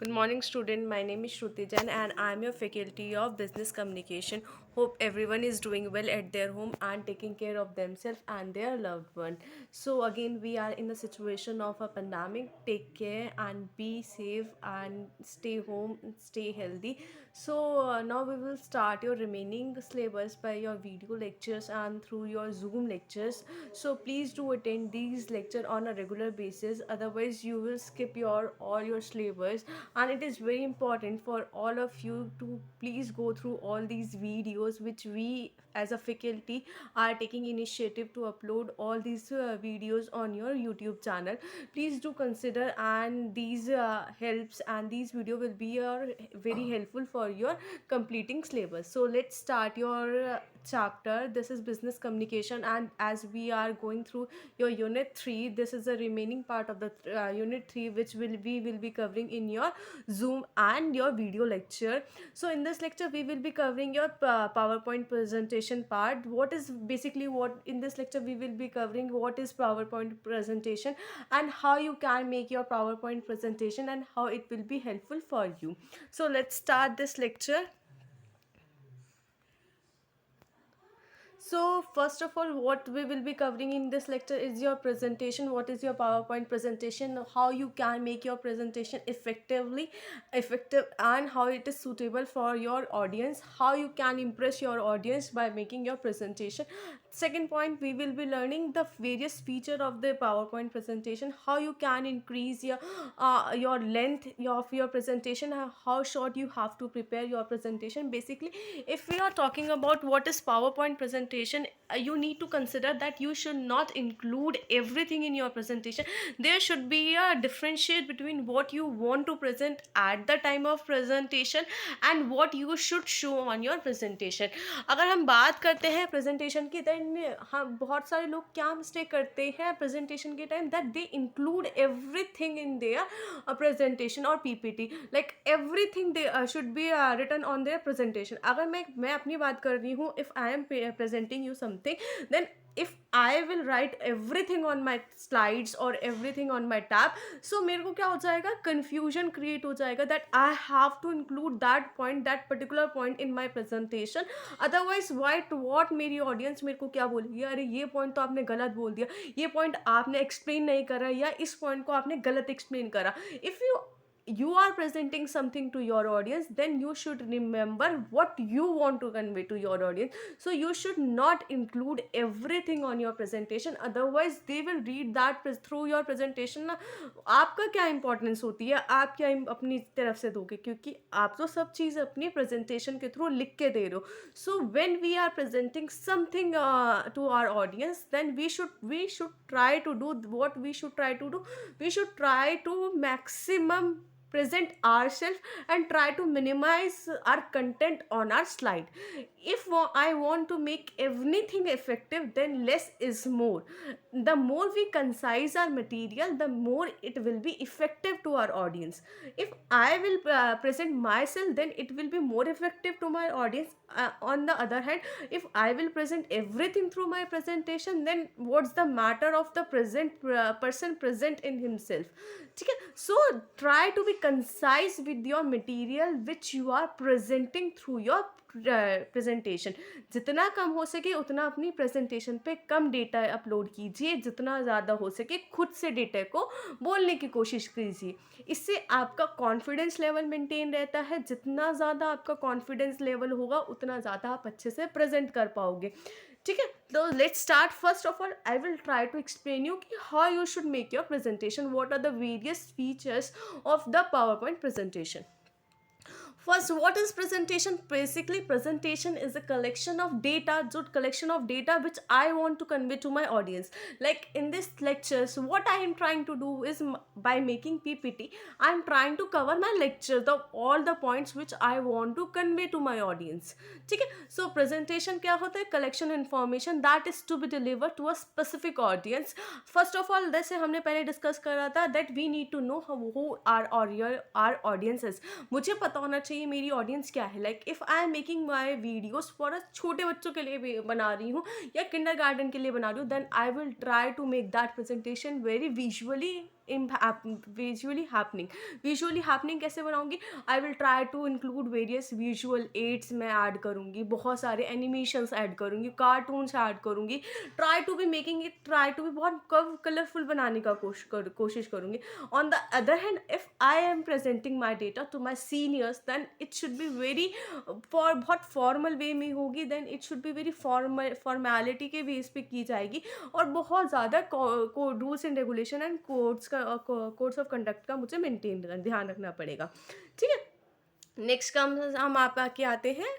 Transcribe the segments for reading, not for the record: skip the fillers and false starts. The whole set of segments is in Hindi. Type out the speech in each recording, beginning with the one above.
Good morning, student. My name is Shruti Jain and I am your faculty of business communication. Hope everyone is doing well at their home and taking care of themselves and their loved one. So again, we are in the situation of a pandemic. Take care and be safe and stay home and stay healthy. So now we will start your remaining syllabus by your video lectures and through your Zoom lectures. So please do attend these lecture on a regular basis. Otherwise, you will skip your all your syllabus, and it is very important for all of you to please go through all these videos which we as a faculty are taking initiative to upload all these videos on your YouTube channel. Please do consider, and these helps and these video will be very helpful for your completing syllabus. So let's start your chapter. This is business communication, and as we are going through your unit 3, this is the remaining part of the unit 3 which we will be covering in your Zoom and your video lecture. So in this lecture we will be covering your PowerPoint presentation part. What is basically what in this lecture we will be covering what is PowerPoint presentation and how you can make your PowerPoint presentation and how it will be helpful for you. So let's start this lecture. So first of all, what we will be covering in this lecture is your presentation. What is your PowerPoint presentation? How you can make your presentation effective, and how it is suitable for your audience. How you can impress your audience by making your presentation. Second point, we will be learning the various feature of the PowerPoint presentation. How you can increase your length of your presentation. How short you have to prepare your presentation. Basically, if we are talking about what is PowerPoint presentation, you need to consider that you should not include everything in your presentation. There should be a differentiate between what you want to present at the time of presentation and what you should show on your presentation. अगर हम बात करते हैं presentation की, then हम बहुत सारे लोग क्या mistake करते हैं presentation के time, that they include everything in their presentation or PPT, like everything they should be written on their presentation. अगर मैं अपनी बात कर रही हूँ, if I am presenting you something, then if I will write everything on my slides or everything on my tab, so मेरे को क्या हो जाएगा, confusion create हो जाएगा, that I have to include that point, that particular point in my presentation. Otherwise what मेरी audience मेरे को क्या बोलेगी, अरे ये point तो आपने गलत बोल दिया, ये point आपने explain नहीं करा, या इस point को आपने गलत explain करा. If you are presenting something to your audience, then you should remember what you want to convey to your audience. So you should not include everything on your presentation, otherwise they will read that through your presentation ना. आपका क्या इंपॉर्टेंस होती है, आप क्या अपनी तरफ से दोगे, क्योंकि आप तो सब चीज़ अपनी प्रेजेंटेशन के थ्रू लिख के दे रहे हो. So when we are presenting something to our audience, then we should try to do what we should try to do. We should try to maximum present ourselves and try to minimize our content on our slide. If I want to make everything effective, then less is more. The more we concise our material, the more it will be effective to our audience. If I will present myself, then it will be more effective to my audience. On the other hand, if I will present everything through my presentation, then what's the matter of the person present in himself. ठीक है. So try to be concise with your material which you are presenting through your presentation. जितना कम हो सके उतना अपनी presentation पे कम डेटा अपलोड कीजिए, जितना ज़्यादा हो सके खुद से डेटा को बोलने की कोशिश कीजिए. इससे आपका कॉन्फिडेंस लेवल मेंटेन रहता है. जितना ज़्यादा आपका कॉन्फिडेंस लेवल होगा उतना ज़्यादा आप अच्छे से प्रेजेंट कर पाओगे. ठीक है. तो let's start. First of all I will try to explain you कि how you should make your presentation, what are the various features of the PowerPoint presentation. First, what is presentation? Basically, presentation is a collection of data which I want to convey to my audience. Like in this lecture, so what I am trying to do is by making PPT, I am trying to cover my lecture, all the points which I want to convey to my audience. ठीक है. So presentation क्या होता है? Collection information that is to be delivered to a specific audience. First of all, जैसे हमने पहले डिस्कस करा था, that we need to know who our audience is. मुझे पता होना चाहिए मेरी ऑडियंस क्या है. Like if I am making my videos for छोटे बच्चों के लिए बना रही हूँ या किंडरगार्टन के लिए बना रही हूँ, then I will try to make that presentation very visually visually happening. Visually happening कैसे बनाऊंगी? I will try to include various visual aids मैं ऐड करूंगी, बहुत सारे एनिमेशंस ऐड करूंगी, कार्टून्स ऐड करूंगी, try to be making it, try to be बहुत कलरफुल बनाने का कोशिश करूंगी। On the other hand, if I am presenting my data to my seniors, then it should be very बहुत फॉर्मल वे में होगी, then it should be very formality के बेस पे की जाएगी, और बहुत ज़्यादा rules and regulation and codes of conduct का मुझे मेंटेन ध्यान रखना पड़ेगा। ठीक है, नेक्स्ट का हम आप आके आते हैं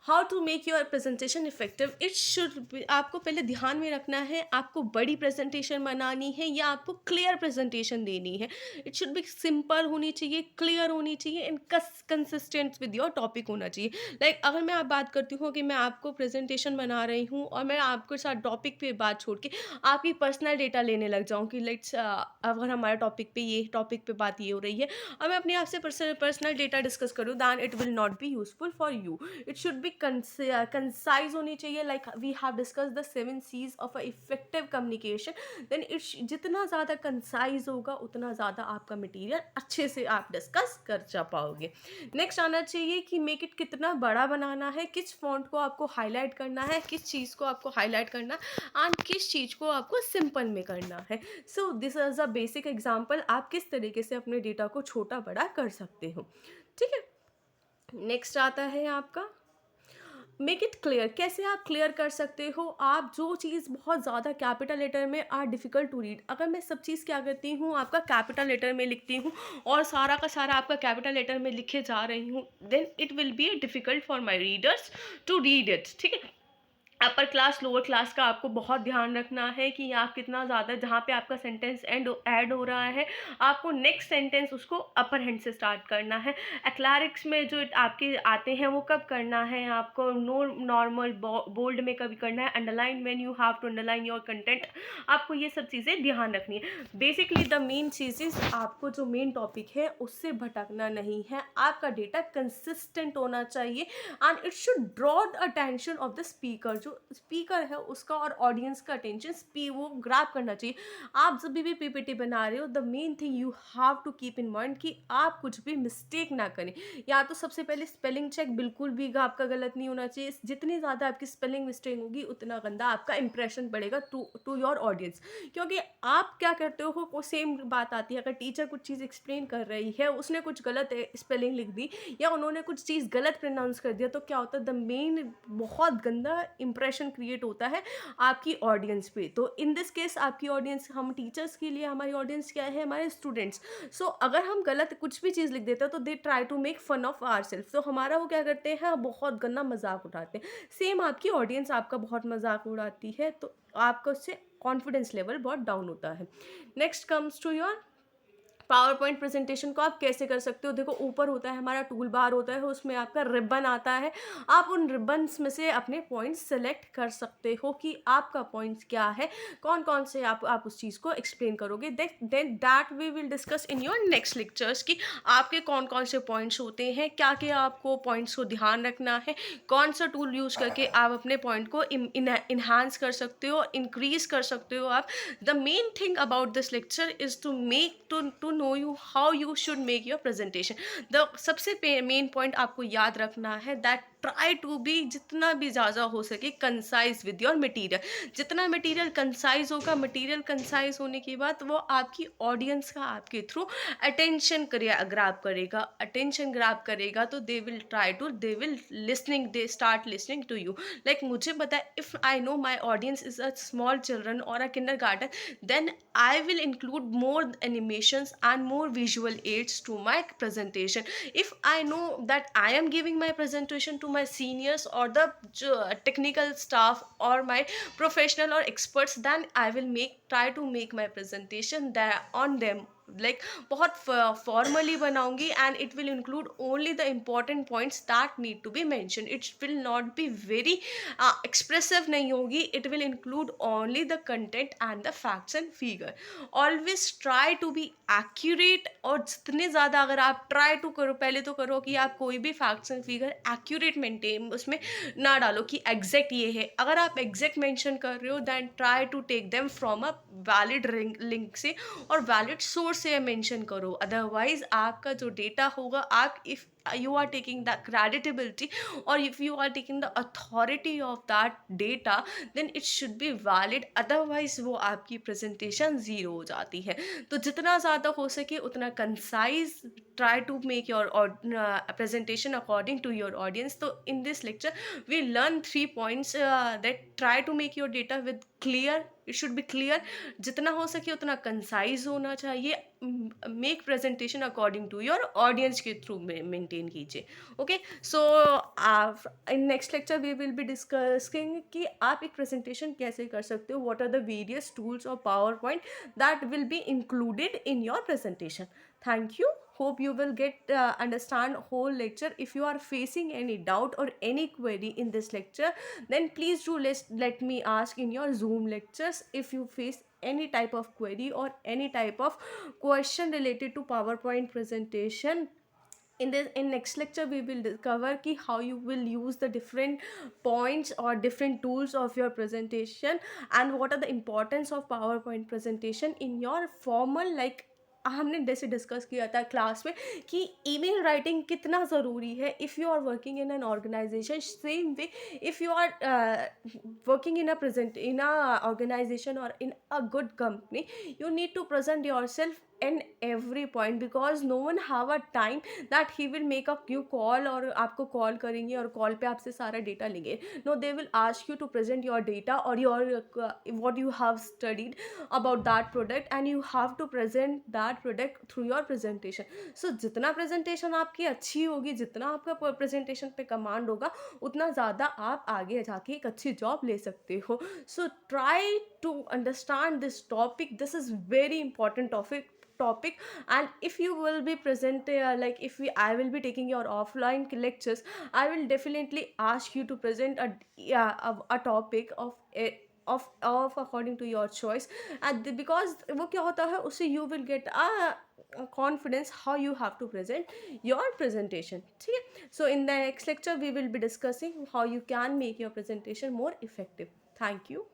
how to make your presentation effective. It should be, आपको पहले ध्यान में रखना है आपको बड़ी प्रेजेंटेशन बनानी है या आपको क्लियर प्रेजेंटेशन देनी है। इट शुड बी सिंपल होनी चाहिए, क्लियर होनी चाहिए and consistent with your topic होना चाहिए। लाइक अगर मैं आप बात करती हूँ कि मैं आपको प्रेजेंटेशन बना रही हूँ और मैं आपके साथ टॉपिक पे बात छोड़ के आपकी पर्सनल डेटा लेने लग जाऊँ कि लेट्स अगर हमारे टॉपिक पे बात ये हो रही है और मैं अपने आप से पर्सनल डेटा डिस्कस करूँ, than it will not be useful for you. It should be concise होनी चाहिए। Like we have discuss the 7 C's of a effective communication. Then it जितना ज़्यादा कंसाइज होगा उतना ज़्यादा आपका मटेरियल अच्छे से आप डिस्कस कर जा पाओगे। नेक्स्ट आना चाहिए कि मेक इट कितना बड़ा बनाना है, किस फॉन्ट को आपको हाईलाइट करना है, किस चीज़ को आपको हाईलाइट करना है एंड किस चीज़ को आपको सिंपल में करना है। So this is a basic example आप किस तरीके से अपने डेटा को छोटा बड़ा कर सकते हो। ठीक है, नेक्स्ट आता है आपका मेक इट क्लियर। कैसे आप क्लियर कर सकते हो? आप जो चीज़ बहुत ज़्यादा कैपिटल लेटर में आर डिफ़िकल्ट टू रीड, अगर मैं सब चीज़ क्या करती हूँ आपका कैपिटल लेटर में लिखती हूँ और सारा का सारा आपका कैपिटल लेटर में लिखे जा रही हूँ, then it will be difficult for my readers to read it. ठीक है, अपर क्लास लोअर क्लास का आपको बहुत ध्यान रखना है कि आप कितना ज़्यादा, जहाँ पे आपका सेंटेंस ऐड हो रहा है आपको नेक्स्ट सेंटेंस उसको अपर हैंड से स्टार्ट करना है। एक्लैरिक्स में जो आपके आते हैं वो कब करना है आपको, नो नॉर्मल बोल्ड में कभी करना है, underline when you have to underline your content, आपको ये सब चीज़ें ध्यान रखनी है। बेसिकली द मेन चीज़ आपको जो मेन टॉपिक है उससे भटकना नहीं है, आपका डेटा कंसिस्टेंट होना चाहिए and it should draw the attention of the speaker. जो स्पीकर है उसका और ऑडियंस का अटेंशन वो ग्रैब करना चाहिए। आप जब भी पीपीटी बना रहे हो, the main thing you have to keep in mind कि आप कुछ भी मिस्टेक ना करें। या तो सबसे पहले स्पेलिंग चेक बिल्कुल भी आपका गलत नहीं होना चाहिए। जितनी ज़्यादा आपकी स्पेलिंग मिस्टेक होगी उतना गंदा आपका इंप्रेशन पड़ेगा टू योर ऑडियंस। क्योंकि आप क्या करते हो, वो सेम बात आती है, अगर टीचर कुछ चीज़ एक्सप्लेन कर रही है उसने कुछ गलत स्पेलिंग लिख दी या उन्होंने कुछ चीज़ गलत प्रोनाउंस कर दिया, तो क्या होता है, द मेन बहुत गंदा इंप्रेशन क्रिएट होता है आपकी ऑडियंस पे। तो इन दिस केस आपकी ऑडियंस, हम टीचर्स के लिए हमारी ऑडियंस क्या है, हमारे स्टूडेंट्स। सो अगर हम गलत कुछ भी चीज़ लिख देते हैं तो they try to make fun of our self, तो हमारा वो क्या करते हैं, बहुत गंदा मजाक उठाते हैं। सेम आपकी ऑडियंस आपका बहुत मजाक उड़ाती है, तो आपका उससे कॉन्फिडेंस लेवल बहुत डाउन होता है। Next comes to your PowerPoint presentation को आप कैसे कर सकते हो। देखो, ऊपर होता है हमारा टूल बार होता है, उसमें आपका रिबन आता है, आप उन रिबन्स में से अपने पॉइंट्स सेलेक्ट कर सकते हो कि आपका पॉइंट्स क्या है, कौन कौन से आप उस चीज़ को एक्सप्लेन करोगे। Then that we will discuss in your next lectures कि आपके कौन कौन से पॉइंट्स होते हैं, क्या क्या आपको पॉइंट्स को ध्यान रखना है, कौन सा टूल यूज़ करके आप अपने पॉइंट को इन्हांस कर सकते हो, इंक्रीज कर सकते हो आप। The main thing about this lecture is to make to know you how you should make your presentation. The सबसे मेन पॉइंट आपको याद रखना है दैट ट्राई टू बी जितना भी ज़्यादा हो सके कंसाइज विद योर मटीरियल। जितना मटीरियल कंसाइज होगा, मटीरियल कंसाइज होने के बाद वो आपकी ऑडियंस का आपके थ्रू अटेंशन ग्रैब करेगा तो they will they start listening to you. Like मुझे पता है, if I know my audience is a small children और a kindergarten, then I will include more animations and more visual aids to my presentation. If I know that I am giving my presentation to my seniors or the technical staff or my professional or experts, then I will try to make my presentation there on them like बहुत फॉर्मली बनाऊंगी, and it will include only the important points that need to be mention. It will not be very expressive नहीं होगी. It will include only the content and the facts and figure. Always try to be accurate. और जितने ज़्यादा अगर आप ट्राई टू करो, पहले तो करो कि आप कोई भी facts and figure accurate maintain उसमें ना डालो कि एग्जैक्ट ये है. अगर आप एग्जैक्ट मेंशन कर रहे हो then try to take them from a valid link से और वैलिड सोर्स से मेंशन करो. अदरवाइज आपका जो डेटा होगा, आप if you are taking the credibility or if you are taking the authority of that data, then it should be valid. otherwise वो आपकी presentation ज़ीरो हो जाती है. तो जितना ज़्यादा हो सके उतना concise try to make your presentation according to your audience. So in this lecture we learn 3 points that try to make your data with clear. It should be clear. जितना हो सके उतना कंसाइज होना चाहिए. Make presentation according to your audience के थ्रू मेंटेन कीजिए. Okay, so in next lecture we will be discussing कि आप एक प्रेजेंटेशन कैसे कर सकते हो. What are the various tools of PowerPoint that will be included in your presentation. Thank you. Hope you will get understand whole lecture. If you are facing any doubt or any query in this lecture, then please do let me ask in your Zoom lectures. If you face any type of query or any type of question related to PowerPoint presentation, in next lecture we will discover ki how you will use the different points or different tools of your presentation, and what are the importance of PowerPoint presentation in your formal, like हमने जैसे डिस्कस किया था क्लास में कि ईमेल राइटिंग कितना ज़रूरी है if you are working in an organisation. Same way if you are working in a organization or in a good company, you need to present yourself in every point, because no one have a time that he will make a you call और आपको कॉल करेंगे और कॉल पे आपसे सारा डेटा लेंगे. No, they will ask you to present your data और your what you have studied about that product, and you have to present that product through your presentation. So जितना presentation आपकी अच्छी होगी, जितना आपका presentation पे कमांड होगा, उतना ज़्यादा आप आगे जाके एक अच्छी जॉब ले सकते हो. So try to understand this topic. This is very important topic. And if you will be present like if I will be taking your offline lectures, I will definitely ask you to present a topic of according to your choice. And because वो क्या होता है, उससे you will get a confidence how you have to present your presentation. ठीक है. So in the next lecture we will be discussing how you can make your presentation more effective. Thank you.